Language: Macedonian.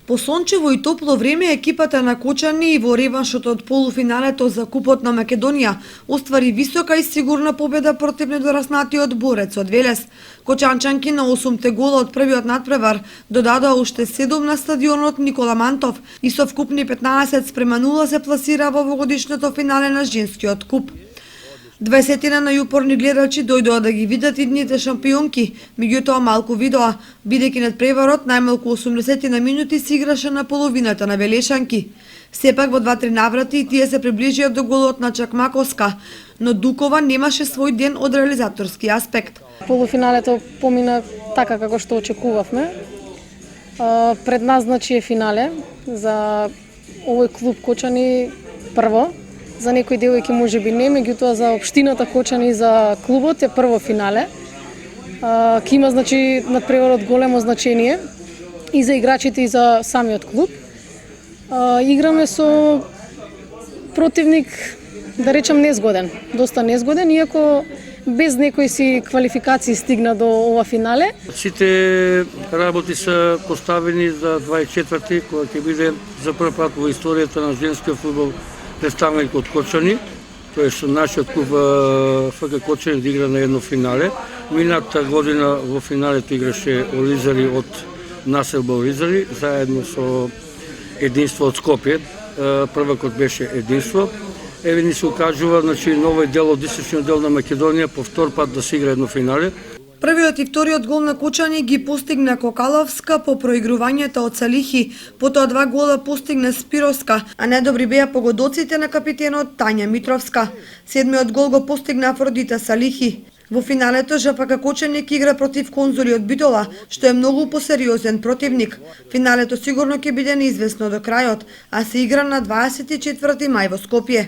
По сончево и топло време екипата на Кочани и во реваншот од полуфиналето за Купот на Македонија оствари висока и сигурна победа против недораснатиот борец од Велес. Кочанчанки на 8 гола од првиот надпревар додадоа уште 7 на стадионот Никола Мантов и со вкупни 15:0 се пласира во овогодишното финале на женскиот куп. 20 на јупорни гледачи дојдоа да ги видат идните шампионки, меѓутоа малку видоа, бидејќи надпреварот најмалку 80 на минути се играше на половината на велешанки. Сепак во 2-3 наврати и тие се приближија до голот на Чакмаковска, но Дукова немаше свој ден од реализаторски аспект. Полуфиналето помина така како што очекувавме. Пред нас значи е финале за овој клуб Кочани прво. За некои девојки може би не, меѓутоа за општината Кочани и за клубот е прво финале. Ке има значи надпреварот големо значение и за играчите и за самиот клуб. Играме со противник, да речем, незгоден, доста незгоден, иако без некои си квалификации стигна до ова финале. Сите работи се поставени за 24-ти, кога ќе биде за прв пат во историјата на женскиот фудбал представник од Кочани, тоест нашиот клуб ФК Кочани да игра на едно финале. Мината година во финалето играше Оризари од населба Оризари, заедно со Единство од Скопје. Првакот беше Единство. Еве ни се укажува, значи, новој дел од источниот дел на Македонија по втор пат да се игра едно финале. Првиот и вториот гол на Кочани ги постигна Кокаловска по проигрувањето од Салихи, потоа 2 гола постигна Спировска, а недобри беа погодоците на капитенот Тања Митровска. Седмиот гол го постигна Афродита Салихи. Во финалето ЖПК Кочани ќе игра против Конзули од Битола, што е многу посериозен противник. Финалето сигурно ќе биде неизвестно до крајот, а се игра на 24 мај во Скопје.